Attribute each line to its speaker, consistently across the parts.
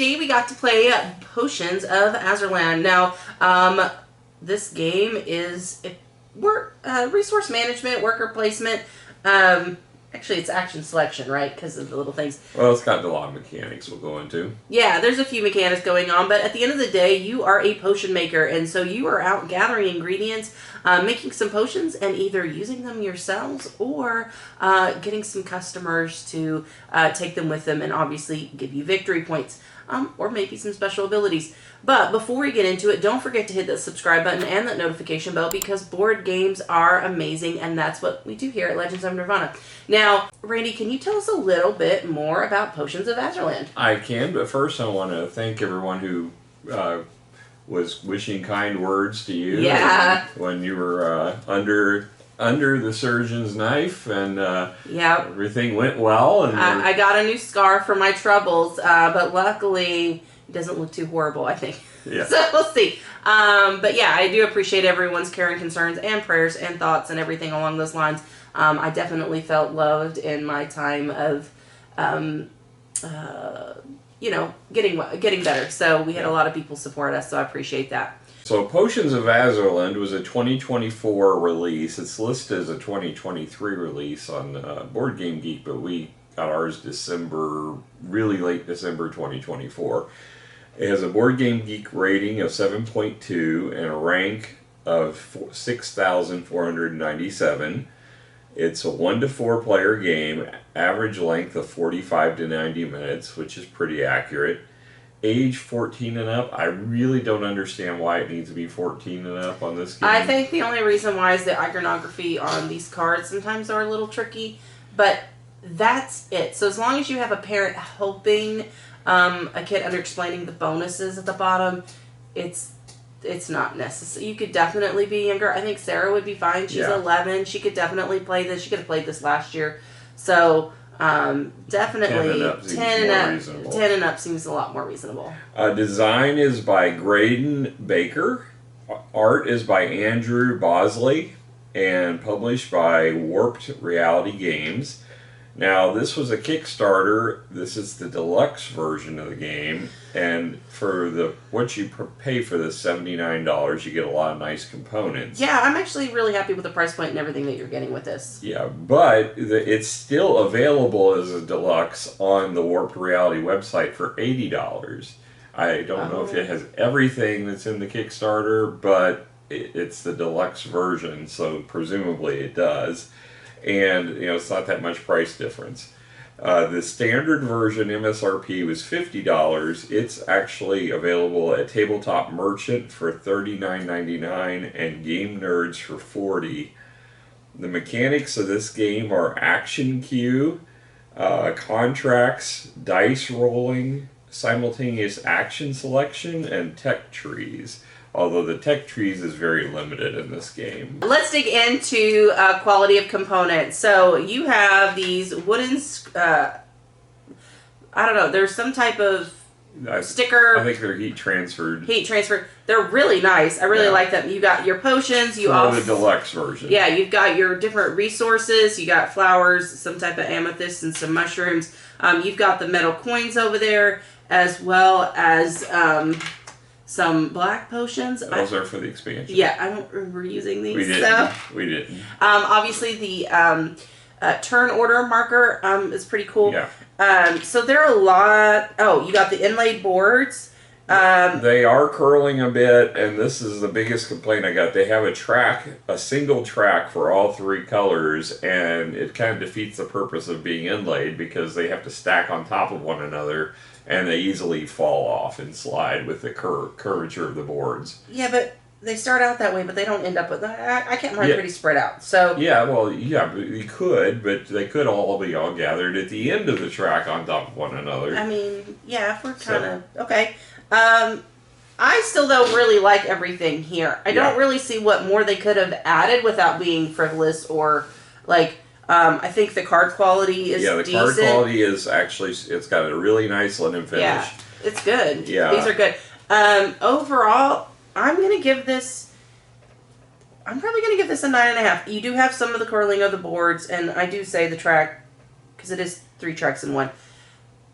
Speaker 1: today we got to play Potions of Azerland. Now, this game is resource management, worker placement. Actually, it's action selection, right? Because of the little things.
Speaker 2: Well, it's got a lot of mechanics we'll go into.
Speaker 1: Yeah, there's a few mechanics going on, but at the end of the day, you are a potion maker, and so you are out gathering ingredients, making some potions, and either using them yourselves or getting some customers to take them with them and obviously give you victory points. Or maybe some special abilities. But before we get into it, don't forget to hit that subscribe button and that notification bell because board games are amazing and that's what we do here at Legends of Nirvana. Now, Randy, can you tell us a little bit more about Potions of Azerland?
Speaker 2: I can, but first I want to thank everyone who was wishing kind words to you when you were under the surgeon's knife, and everything went well. And
Speaker 1: I got a new scar for my troubles, but luckily it doesn't look too horrible, I think.
Speaker 2: Yeah.
Speaker 1: So we'll see. But yeah, I do appreciate everyone's care and concerns and prayers and thoughts and everything along those lines. I definitely felt loved in my time of, getting better. So we had a lot of people support us, so I appreciate that.
Speaker 2: So Potions of Azerland was a 2024 release. It's listed as a 2023 release on Board Game Geek, but we got ours really late December 2024. It has a Board Game Geek rating of 7.2 and a rank of 6,497. It's a 1 to 4 player game, average length of 45 to 90 minutes, which is pretty accurate. Age 14 and up. I really don't understand why it needs to be 14 and up on this game.
Speaker 1: I think the only reason why is the iconography on these cards sometimes are a little tricky, but that's it. So as long as you have a parent helping a kid explaining the bonuses at the bottom, it's not necessary. You could definitely be younger. I think Sarah would be fine. She's 11. She could definitely play this. She could have played this last year. So definitely 10 and up seems a lot more reasonable.
Speaker 2: Design is by Graydon Baker. Art is by Andrew Bosley and published by Warped Reality Games. Now, this was a Kickstarter. This is the deluxe version of the game, and for what you pay for this $79, you get a lot of nice components.
Speaker 1: Yeah, I'm actually really happy with the price point and everything that you're getting with this.
Speaker 2: Yeah, but it's still available as a deluxe on the Warped Reality website for $80. I don't know if it has everything that's in the Kickstarter, but it's the deluxe version, so presumably it does. And it's not that much price difference. The standard version MSRP was $50. It's actually available at Tabletop Merchant for $39.99 and Game Nerds for $40. The mechanics of this game are action queue, contracts, dice rolling, simultaneous action selection, and tech trees. Although the tech trees is very limited in this game.
Speaker 1: Let's dig into quality of components. So you have these wooden, I don't know, there's some type of sticker.
Speaker 2: I think they're heat transferred.
Speaker 1: Heat transferred. They're really nice. I really like them. You got your potions. You
Speaker 2: the deluxe version.
Speaker 1: Yeah, you've got your different resources. You got flowers, some type of amethyst, and some mushrooms. You've got the metal coins over there, as well as some black potions.
Speaker 2: Those are for the expansion.
Speaker 1: Yeah, I don't remember using these.
Speaker 2: We didn't. We didn't.
Speaker 1: Obviously, the turn order marker is pretty cool.
Speaker 2: Yeah.
Speaker 1: So there are a lot. Oh, you got the inlaid boards.
Speaker 2: They are curling a bit, and this is the biggest complaint I got. They have a single track for all three colors, and it kind of defeats the purpose of being inlaid because they have to stack on top of one another, and they easily fall off and slide with the curvature of the boards.
Speaker 1: Yeah, but they start out that way, but they don't end up with... I can't remember pretty spread out, so...
Speaker 2: Yeah, well, yeah, you could, but they could all be gathered at the end of the track on top of one another.
Speaker 1: I mean, yeah, if we're kind of... Okay. I still, though, really like everything here. I don't really see what more they could have added without being frivolous or, like... I think the card quality is decent.
Speaker 2: Card quality is actually, it's got a really nice linen finish.
Speaker 1: Yeah, it's good.
Speaker 2: Yeah.
Speaker 1: These are good. Overall, I'm probably going to give this a 9.5. You do have some of the curling of the boards, and I do say the track, because it is 3 tracks in one.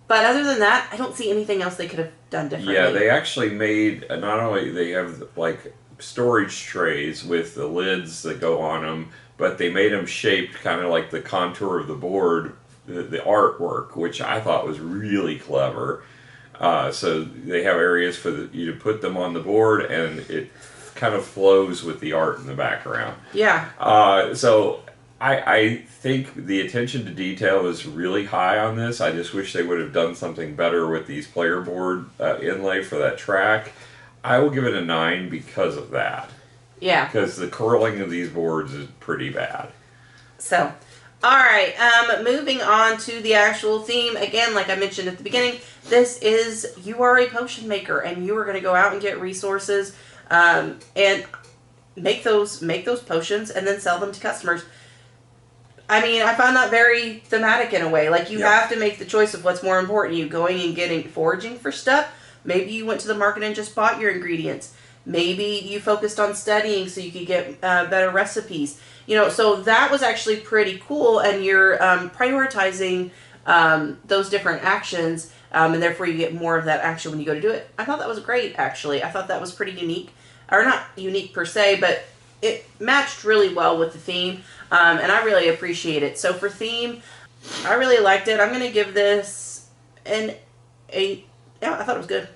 Speaker 1: But other than that, I don't see anything else they could have done differently.
Speaker 2: Yeah, they actually made, not only they have like storage trays with the lids that go on them, but they made them shaped kind of like the contour of the board, the artwork, which I thought was really clever. So they have areas for you to put them on the board, and it kind of flows with the art in the background.
Speaker 1: Yeah.
Speaker 2: So I think the attention to detail is really high on this. I just wish they would have done something better with these player board inlay for that track. I will give it a 9 because of that.
Speaker 1: Yeah.
Speaker 2: Because the curling of these boards is pretty bad.
Speaker 1: So, all right. Moving on to the actual theme. Again, like I mentioned at the beginning, this is you are a potion maker, and you are going to go out and get resources and make those potions and then sell them to customers. I mean, I found that very thematic in a way. Like, you have to make the choice of what's more important. You going and foraging for stuff. Maybe you went to the market and just bought your ingredients. Maybe you focused on studying so you could get better recipes. So that was actually pretty cool. And you're prioritizing those different actions. And therefore you get more of that action when you go to do it. I thought that was great, actually. I thought that was pretty unique. Or not unique per se, but it matched really well with the theme. And I really appreciate it. So for theme, I really liked it. I'm going to give this an 8. Yeah, I thought it was good.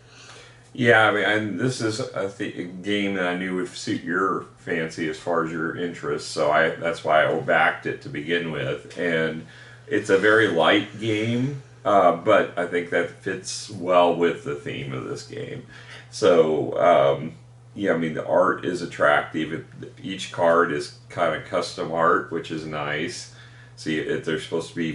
Speaker 2: Yeah, I mean, and this is a game that I knew would suit your fancy as far as your interests, so that's why I backed it to begin with. And it's a very light game, but I think that fits well with the theme of this game. So, yeah, I mean, the art is attractive. Each card is kind of custom art, which is nice. See, they're supposed to be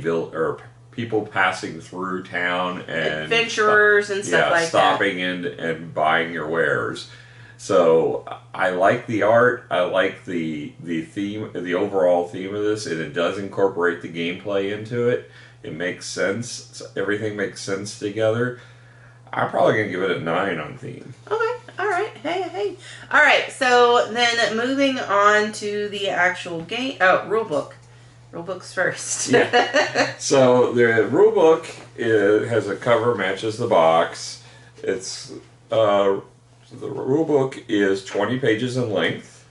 Speaker 2: people passing through town and
Speaker 1: adventurers and stuff like
Speaker 2: stopping and buying your wares. So I like the art. I like the theme, the overall theme of this, and it does incorporate the gameplay into it. It makes sense. Everything makes sense together. I'm probably gonna give it a 9 on theme.
Speaker 1: Okay. All right. Hey. All right. So then moving on to the actual game. Oh, rulebook. Rulebook's first.
Speaker 2: Yeah. So the rulebook has a cover matches the box. It's the rulebook is 20 pages in length,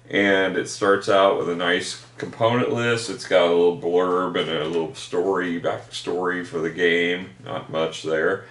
Speaker 2: and it starts out with a nice component list. It's got a little blurb and a little backstory for the game. Not much there.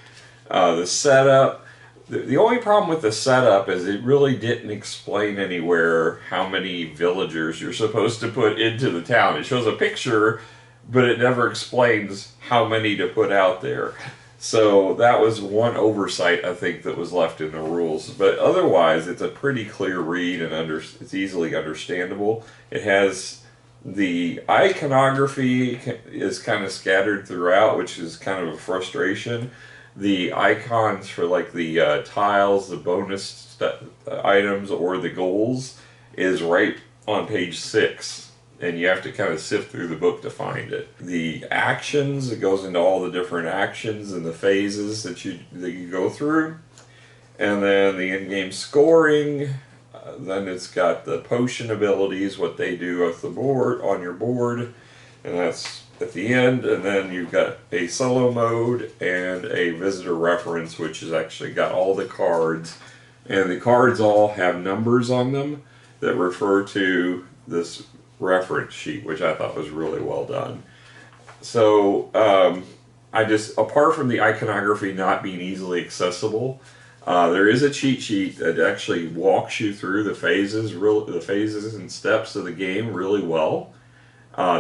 Speaker 2: The setup. The only problem with the setup is it really didn't explain anywhere how many villagers you're supposed to put into the town. It shows a picture, but it never explains how many to put out there. So that was one oversight, I think, that was left in the rules. But otherwise, it's a pretty clear read and it's easily understandable. It has the iconography is kind of scattered throughout, which is kind of a frustration. The icons for like the tiles, the bonus items, or the goals is right on page 6, and you have to kind of sift through the book to find it. The actions, it goes into all the different actions and the phases that you go through, and then the in-game scoring. Then it's got the potion abilities, what they do off the board on your board, and that's at the end. And then you've got a solo mode and a visitor reference, which has actually got all the cards, and the cards all have numbers on them that refer to this reference sheet, which I thought was really well done. So apart from the iconography not being easily accessible, there is a cheat sheet that actually walks you through the phases and steps of the game really well.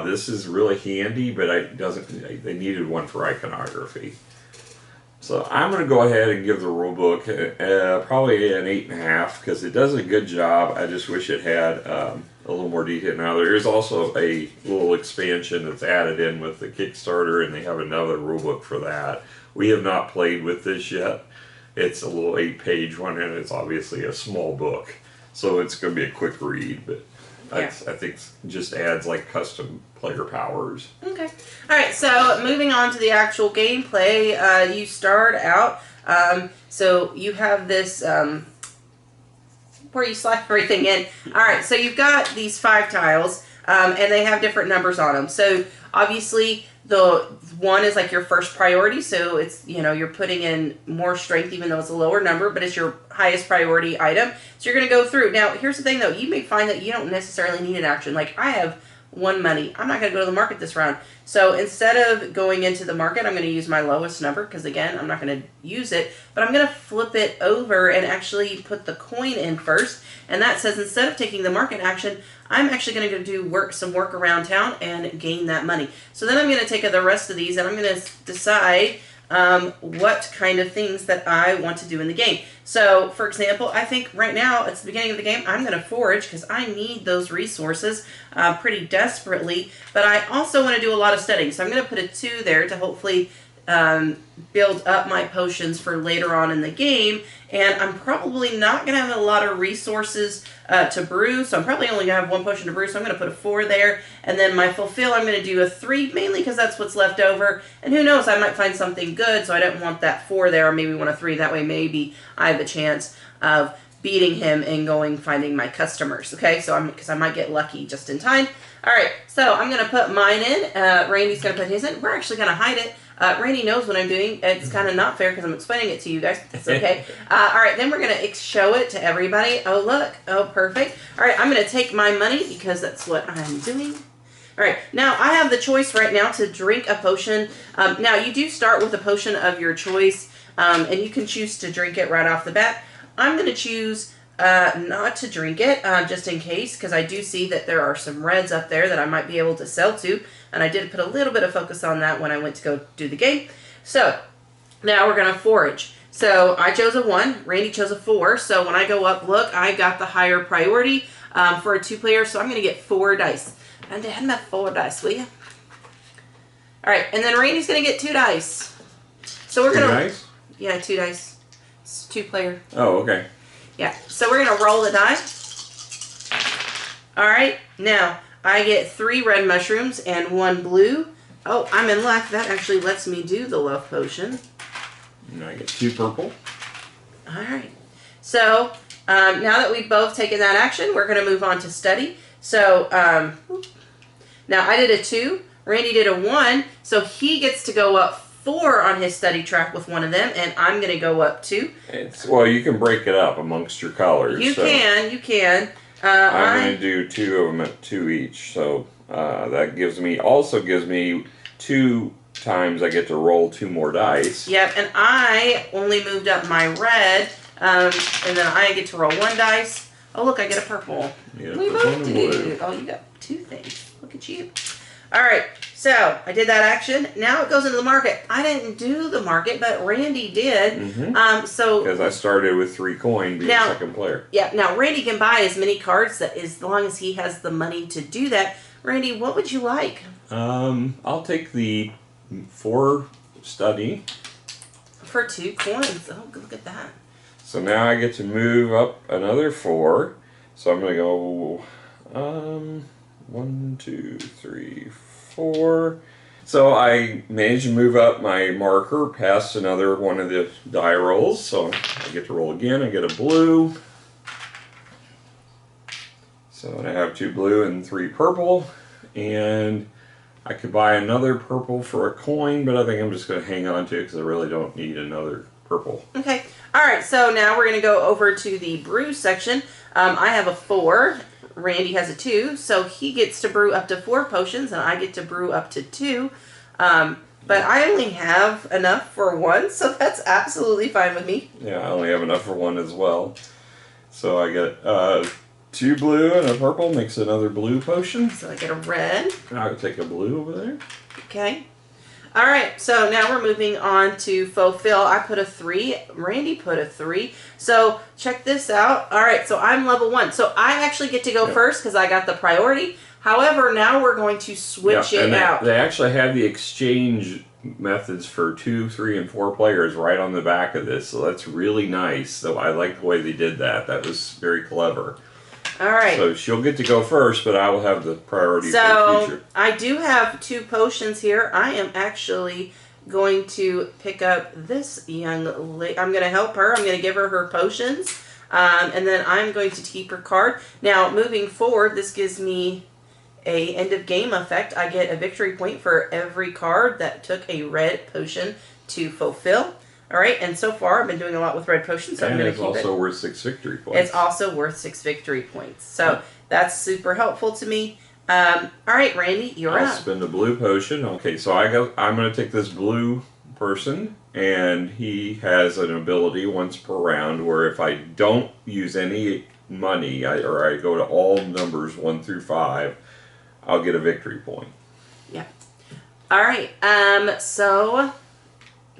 Speaker 2: This is really handy, but they needed one for iconography. So I'm going to go ahead and give the rulebook probably an 8.5 because it does a good job. I just wish it had a little more detail. Now there is also a little expansion that's added in with the Kickstarter, and they have another rulebook for that. We have not played with this yet. It's a little 8-page one, and it's obviously a small book, so it's going to be a quick read, but I think just adds like custom player powers. Okay.
Speaker 1: All right. So moving on to the actual gameplay, you start out. So you have this where you slide everything in. All right. So you've got these 5 tiles, and they have different numbers on them. So obviously the one is like your first priority, so it's, you know, you're putting in more strength even though it's a lower number, but it's your highest priority item. So you're going to go through. Now, here's the thing though, you may find that you don't necessarily need an action. Like I have 1 money. I'm not going to go to the market this round. So instead of going into the market, I'm going to use my lowest number because again, I'm not going to use it, but I'm going to flip it over and actually put the coin in first. And that says instead of taking the market action, I'm actually going to go do some work around town and gain that money. So then I'm going to take the rest of these and I'm going to decide what kind of things that I want to do in the game. So, for example, I think right now, it's the beginning of the game, I'm going to forage because I need those resources pretty desperately, but I also want to do a lot of studying. So I'm going to put a 2 there to hopefully build up my potions for later on in the game, and I'm probably not going to have a lot of resources to brew, so I'm probably only going to have 1 potion to brew, so I'm going to put a 4 there, and then my fulfill, I'm going to do a 3, mainly because that's what's left over, and who knows, I might find something good, so I don't want that 4 there, or maybe want a 3, that way maybe I have a chance of beating him and finding my customers, okay, so because I might get lucky just in time. Alright, so I'm going to put mine in, Randy's going to put his in, we're actually going to hide it. Randy knows what I'm doing. It's kind of not fair because I'm explaining it to you guys. It's okay. All right, then we're going to show it to everybody. Oh, look. Oh, perfect. All right, I'm going to take my money because that's what I'm doing. All right, now I have the choice right now to drink a potion. Now, you do start with a potion of your choice, and you can choose to drink it right off the bat. I'm going to choose not to drink it, just in case, because I do see that there are some reds up there that I might be able to sell to, and I did put a little bit of focus on that when I went to go do the game. So, now we're going to forage. So, I chose a 1, Randy chose a 4, so when I go up, look, I got the higher priority for a 2-player, so I'm going to get 4 dice. And hand me 4 dice, will you? Alright, and then Randy's going to get 2 dice. So we're going to...
Speaker 2: 2 dice?
Speaker 1: Yeah, 2 dice. It's 2-player.
Speaker 2: Oh, okay.
Speaker 1: Yeah, so we're going to roll the die. Alright, now I get 3 red mushrooms and 1 blue. Oh, I'm in luck. That actually lets me do the love potion.
Speaker 2: And I get 2 purple.
Speaker 1: Alright, so now that we've both taken that action, we're going to move on to study. So, now I did a 2, Randy did a 1, so he gets to go up 4 on his study track with one of them, and I'm going to go up 2.
Speaker 2: Well, you can break it up amongst your colors.
Speaker 1: You can.
Speaker 2: I'm going to do 2 of them at 2 each, so that also gives me 2 times I get to roll 2 more dice.
Speaker 1: Yep, and I only moved up my red, and then I get to roll 1 dice. Oh, look, I get a purple.
Speaker 2: Yeah,
Speaker 1: We both do. Oh, you got 2 things. Look at you. All right, so I did that action. Now it goes into the market. I didn't do the market, but Randy did.
Speaker 2: Mm-hmm. Because I started with 3 coin being second player.
Speaker 1: Yeah, now Randy can buy as many cards as long as he has the money to do that. Randy, what would you like?
Speaker 2: I'll take the 4 study.
Speaker 1: For 2 coins. Oh, look at that.
Speaker 2: So now I get to move up another 4. So I'm going to go 1, 2, 3, 4. So I managed to move up my marker past another one of the die rolls. So I get to roll again. I get a blue. So I have 2 blue and 3 purple. And I could buy another purple for a coin, but I think I'm just going to hang on to it because I really don't need another purple.
Speaker 1: Okay. All right. So now we're going to go over to the brew section. I have a 4. Randy has a 2. So he gets to brew up to 4 potions, and I get to brew up to 2. But I only have enough for 1, so that's absolutely fine with me.
Speaker 2: Yeah, I only have enough for 1 as well. So I get 2 blue and a purple makes another blue potion.
Speaker 1: So I get a red.
Speaker 2: I'll take a blue over there.
Speaker 1: Okay. All right, so now we're moving on to fulfill. I put a 3. Randy put a 3. So check this out. All right, so I'm level 1. So I actually get to go first because I got the priority. However, now we're going to switch it out.
Speaker 2: They actually have the exchange methods for 2, 3, and 4 players right on the back of this. So that's really nice. So I like the way they did that. That was very clever.
Speaker 1: All right.
Speaker 2: So she'll get to go first, but I will have the priority for the future.
Speaker 1: I do have 2 potions here. I am actually going to pick up this young lady. I'm going to help her. I'm going to give her her potions. And then I'm going to keep her card. Now, moving forward, this gives me a end of game effect. I get a victory point for every card that took a red potion to fulfill. All right, and so far I've been doing a lot with red potions, so I'm going to keep it.
Speaker 2: And it's also worth 6 victory points.
Speaker 1: It's also worth 6 victory points. So that's super helpful to me. All right, Randy, you're up.
Speaker 2: I'll spend a blue potion. Okay, so I'm going to take this blue person, and he has an ability once per round where if I don't use any money, or I go to all numbers 1 through 5, I'll get a victory point.
Speaker 1: Yeah. All right. So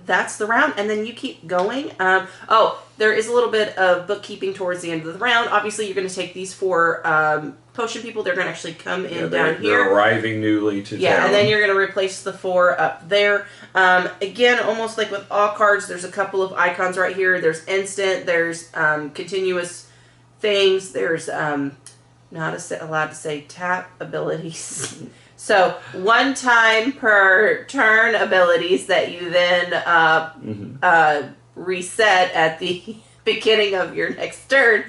Speaker 1: that's the round, and then you keep going. There is a little bit of bookkeeping towards the end of the round. Obviously, you're going to take these 4 potion people. They're going to actually come in down here.
Speaker 2: They're arriving newly to town.
Speaker 1: Yeah, and then you're going to replace the 4 up there. Again, almost like with all cards, there's a couple of icons right here. There's instant. There's continuous things. There's not allowed to say tap abilities. So, 1 time per turn abilities that you then reset at the beginning of your next turn.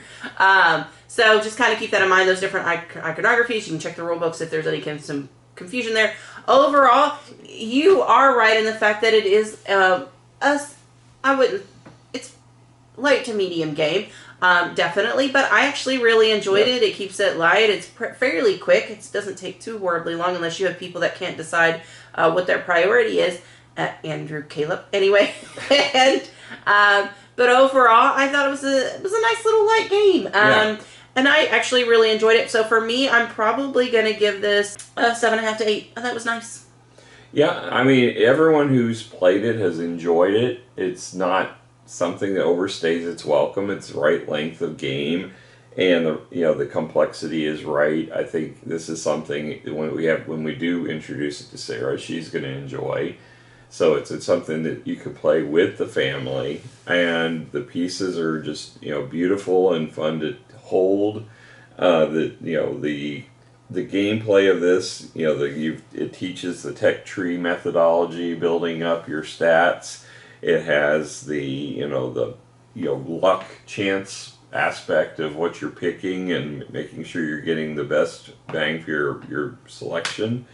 Speaker 1: So, just kind of keep that in mind, those different iconographies. You can check the rule books if there's some confusion there. Overall, you are right in the fact that it is it's light to medium game. Definitely, but I actually really enjoyed it. It keeps it light. It's fairly quick. It doesn't take too horribly long unless you have people that can't decide what their priority is. Andrew, Caleb, anyway. And but overall, I thought it was a nice little light game. And I actually really enjoyed it. So for me, I'm probably going to give this a 7.5 to 8. I thought it was nice.
Speaker 2: Yeah, I mean, everyone who's played it has enjoyed it. It's not something that overstays its welcome. It's the right length of game, and the complexity is right. I think this is something when we do introduce it to Sarah, she's going to enjoy. So it's something that you could play with the family, and the pieces are just beautiful and fun to hold. The gameplay of this, it teaches the tech tree methodology, building up your stats. It has the luck chance aspect of what you're picking and making sure you're getting the best bang for your selection.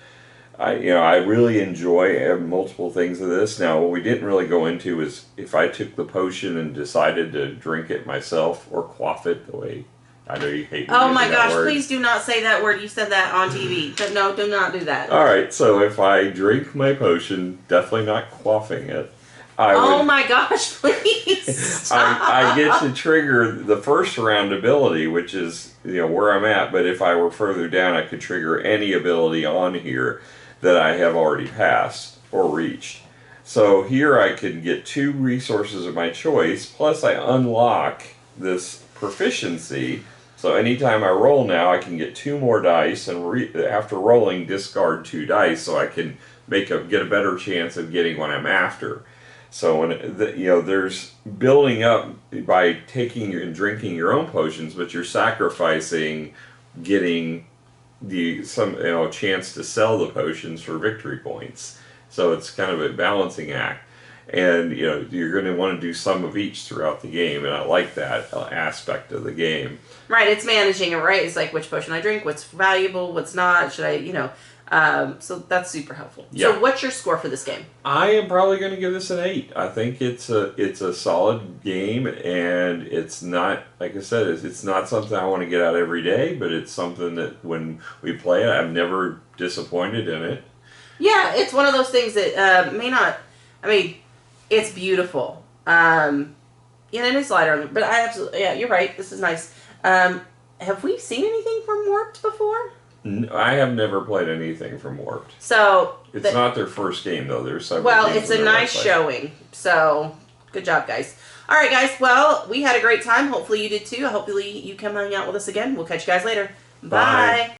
Speaker 2: I really enjoy multiple things of this. Now, what we didn't really go into is if I took the potion and decided to drink it myself or quaff it the way. I know you hate me.
Speaker 1: Oh my gosh, please do not say that word. You said that on TV. No, do not do that.
Speaker 2: Alright, so if I drink my potion, definitely not quaffing it.
Speaker 1: Oh my gosh, please.
Speaker 2: I get to trigger the first round ability, which is where I'm at, but if I were further down, I could trigger any ability on here that I have already passed or reached. So here I can get 2 resources of my choice, plus I unlock this proficiency. So anytime I roll now, I can get 2 more dice, and after rolling, discard 2 dice, so I can get a better chance of getting what I'm after. So there's building up by taking and drinking your own potions, but you're sacrificing getting chance to sell the potions for victory points. So it's kind of a balancing act. And you're going to want to do some of each throughout the game, and I like that aspect of the game.
Speaker 1: Right, it's managing it, right? It's like which potion I drink, what's valuable, what's not. Should I, so that's super helpful. Yeah. So what's your score for this game?
Speaker 2: I am probably going to give this an 8. I think it's a solid game, and it's not, like I said, it's not something I want to get out every day, but it's something that when we play it, I'm never disappointed in it.
Speaker 1: Yeah, it's one of those things that may not. I mean, it's beautiful. And it is lighter, but you're right. This is nice. Have we seen anything from Warped before?
Speaker 2: I have never played anything from Warped.
Speaker 1: So
Speaker 2: it's not their first game, though. There's several.
Speaker 1: Well, it's a nice showing. So good job, guys. All right, guys. Well, we had a great time. Hopefully you did too. Hopefully you come hang out with us again. We'll catch you guys later. Bye.